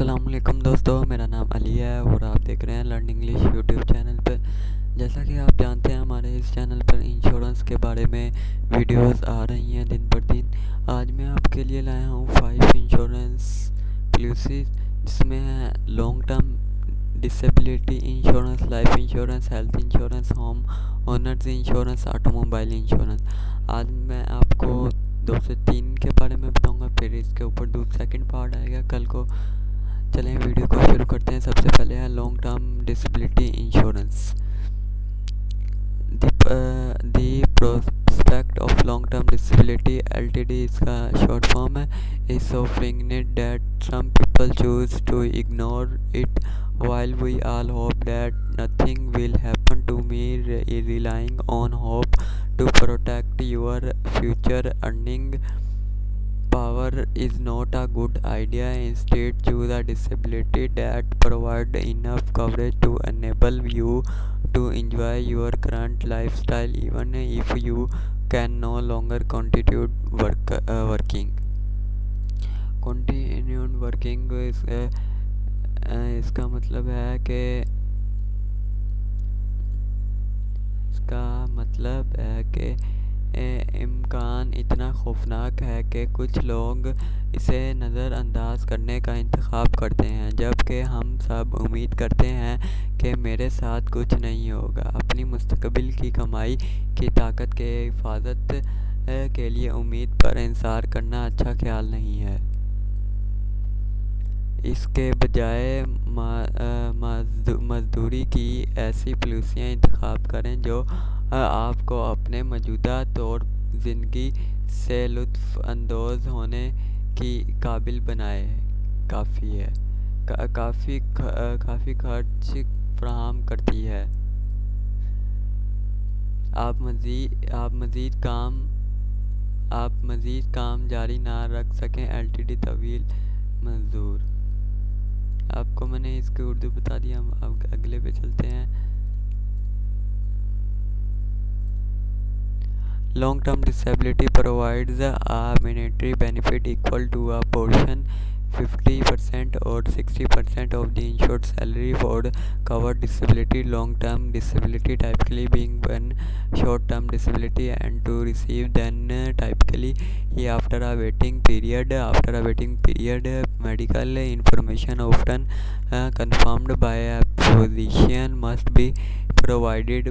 السلام علیکم دوستو، میرا نام علی ہے اور آپ دیکھ رہے ہیں لرن انگلش یوٹیوب چینل پہ۔ جیسا کہ آپ جانتے ہیں ہمارے اس چینل پر انشورنس کے بارے میں ویڈیوز آ رہی ہیں دن پر دن۔ آج میں آپ کے لیے لایا ہوں 5 انشورنس پالیسیز، جس میں ہے long term disability insurance, life insurance, health insurance, home owners insurance, auto mobile insurance. آج میں آپ کو 2 سے 3 کے بارے میں بتاؤں گا، پھر اس کے اوپر سیکنڈ پارٹ آئے گا کل کو۔ چلیں ویڈیو کو شروع کرتے ہیں۔ سب سے پہلے ہے long term disability insurance. The prospect of long term disability LTD اس کا شارٹ فارم ہے، is so poignant that some people choose to ignore it, while we all hope that nothing will happen to me. Relying on hope to protect your future earning power is not a good idea. Instead, choose a disability that provides enough coverage to enable you to enjoy your current lifestyle even if you can no longer continue working. Continued working اس کا مطلب ہے کہ امکان اتنا خوفناک ہے کہ کچھ لوگ اسے نظر انداز کرنے کا انتخاب کرتے ہیں، جبکہ ہم سب امید کرتے ہیں کہ میرے ساتھ کچھ نہیں ہوگا۔ اپنی مستقبل کی کمائی کی طاقت کے حفاظت کے لیے امید پر انحصار کرنا اچھا خیال نہیں ہے۔ اس کے بجائے مزدوری کی ایسی پالیسیاں انتخاب کریں جو آپ کو اپنے موجودہ طور زندگی سے لطف اندوز ہونے کی قابل بنائے۔ کافی خرچ فراہم کرتی ہے۔ آپ مزید کام جاری نہ رکھ سکیں۔ LTD طویل منظور۔ آپ کو میں نے اس کی اردو بتا دیا، ہم اب اگلے پہ چلتے ہیں۔ Long term disability provides a monetary benefit equal to a portion 50% or 60% of the insured salary for covered disability. Long term disability typically being one short term disability, and to receive then typically after a waiting period. Medical information often confirmed by a physician must be provided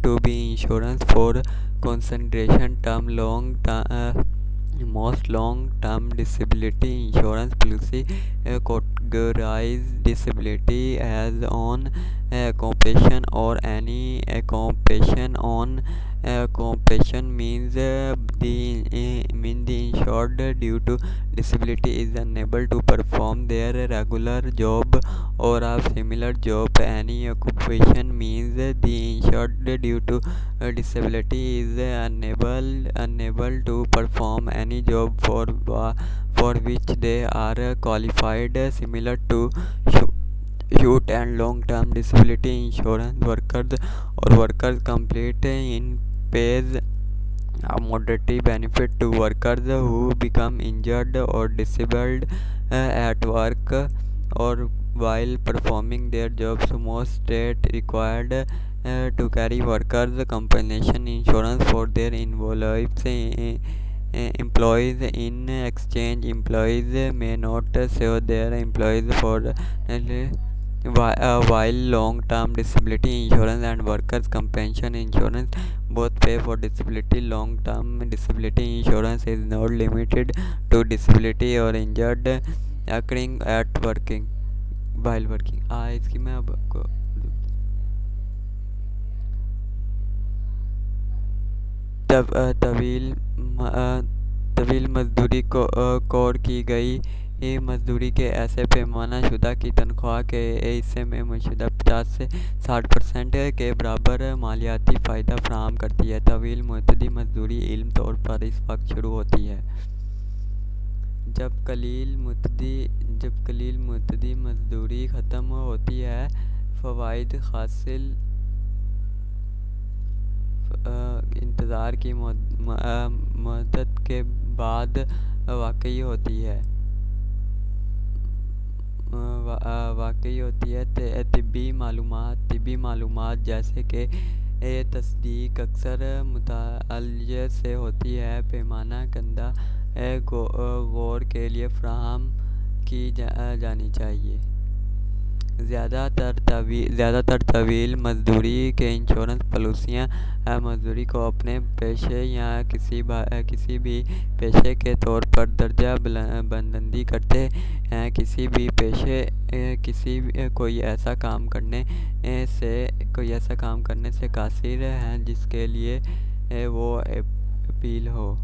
to be insurance for consideration. Most long-term disability insurance policy categorize disability as on occupation or any occupation. On occupation means the insured due to disability is unable to perform their regular job or a similar job. Any occupation means the insured due to disability is unable to perform any job for which they are qualified. Similar to short and long term disability insurance, workers complete in pays a moderate benefit to workers who become injured or disabled at work or while performing their jobs. Most states required to carry workers' compensation insurance for their employees. In exchange, employees may not sue their employees for while long-term disability insurance and workers' compensation insurance both pay for disability. Long-term disability insurance is not limited to disability or injury occurring while working. اس کی میں اب آپ کو طویل مزدوری code کی گئی مزدوری کے ایسے پیمانہ شدہ کی تنخواہ کے حصے میں مشدہ 50 سے 60% کے برابر مالیاتی فائدہ فراہم کرتی ہے۔ طویل مدتی مزدوری عام طور پر اس وقت شروع ہوتی ہے جب قلیل مدتی مزدوری ختم ہوتی ہے۔ فوائد حاصل انتظار کی مدت کے بعد واقع ہوتی ہے۔ واقعی ہوتی ہے۔ طبی معلومات جیسے کہ تصدیق اکثر مطالعے سے ہوتی ہے، پیمانہ کنندہ غور کے لیے فراہم کی جانی چاہیے۔ زیادہ تر طویل مزدوری کے انشورنس پالیسیاں مزدور کو اپنے پیشے یا کسی بھی پیشے کے طور پر درجہ بندی کرتے ہیں۔ کسی بھی پیشے کوئی ایسا کام کرنے سے قاصر ہے جس کے لیے وہ اپیل ہو۔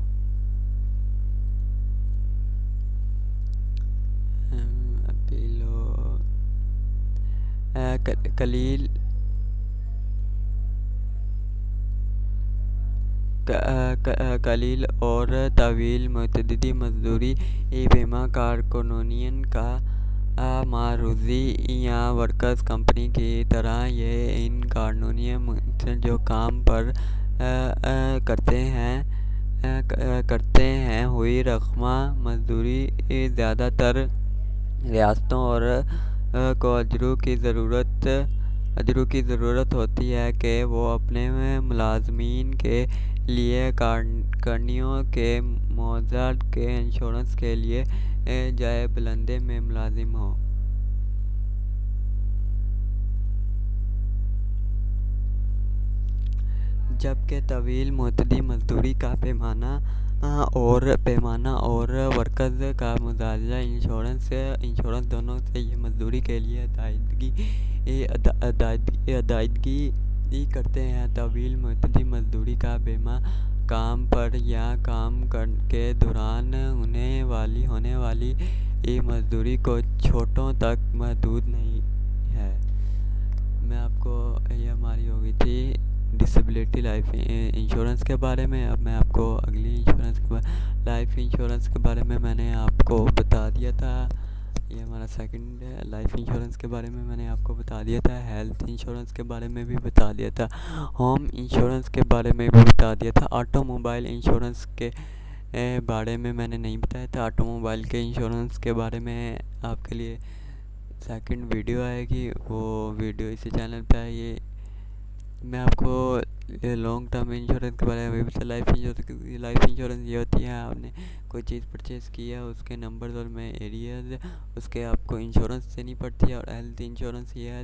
قلیل اور طویل مدتی مزدوری بیمہ کارکنوں کا معروضی یا ورکرز کمپنی کی طرح ہے۔ ان کارکنوں جو کام پر کرتے ہیں ہوئی رقمہ مزدوری زیادہ تر ریاستوں اور کو اجروں کی ضرورت ہوتی ہے کہ وہ اپنے ملازمین کے لیے کارکنوں کے معاوضہ کے انشورنس کے لیے جائے بلندی میں ملازم ہوں۔ جبکہ طویل مدتی مزدوری کا پیمانہ اور ورکرز کا معاوضہ انشورنس دونوں سے یہ مزدوری کے لیے ادائیگی کرتے ہیں۔ طویل مدتی مزدوری کا بیمہ کام پر یا کام کے دوران ہونے والی مزدوری کو چھوٹوں تک محدود نہیں ہے۔ میں آپ کو یہ ہماری ہو گئی تھی ڈسیبلٹی لائف انشورنس کے بارے میں۔ اب میں آپ کو اگلی لائف انشورنس کے بارے میں نے آپ کو بتا دیا تھا۔ یہ ہمارا سیکنڈ ہے۔ لائف انشورنس کے بارے میں نے آپ کو بتا دیا تھا، ہیلتھ انشورنس کے بارے میں بھی بتا دیا تھا، ہوم انشورنس کے بارے میں بھی بتا دیا تھا۔ آٹو موبائل انشورنس کے بارے میں نے نہیں بتایا تھا۔ آٹو موبائل کے انشورنس کے بارے میں آپ کے لیے سیکنڈ ویڈیو آئے گی، وہ ویڈیو اسی چینل پہ ہے۔ یہ میں آپ کو لانگ ٹرم انشورنس کے بارے میں بتا۔ لائف انشورنس یہ ہوتی ہے، آپ نے کوئی چیز پرچیز کی ہے، اس کے نمبرز اور ایریاز اس کے آپ کو انشورنس دینی پڑتی ہے۔ اور ہیلتھ انشورنس یہ ہے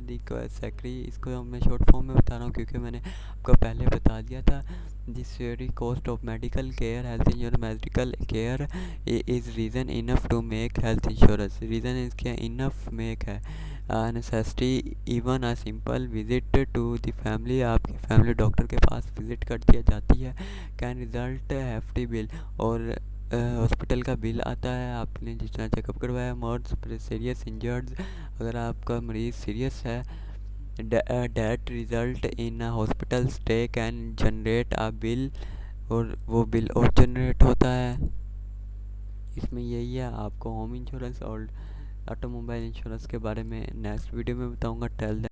اس کو میں شارٹ فارم میں بتا رہا ہوں کیونکہ میں نے آپ کو پہلے بتا دیا تھا۔ The cost of medical care health insurance medical care is reason enough to make health insurance. Reason اس کے انف میک ہے necessity even a simple visit to the family, آپ کی فیملی ڈاکٹر کے پاس وزٹ کر دیا جاتی ہے، کین ریزلٹ ہیفٹی بل، اور ہاسپٹل کا بل آتا ہے آپ نے جس طرح چیک اپ کروایا۔ مرض سیریس انجرڈ، اگر آپ کا مریض سیریس ہے، that result in hospital stay can generate a bill, اور وہ بل اور جنریٹ ہوتا ہے۔ اس میں یہی ہے۔ آپ کو ہوم انشورنس اور آٹو موبائل انشورنس کے بارے میں نیکسٹ ویڈیو میں بتاؤں گا۔ ٹیل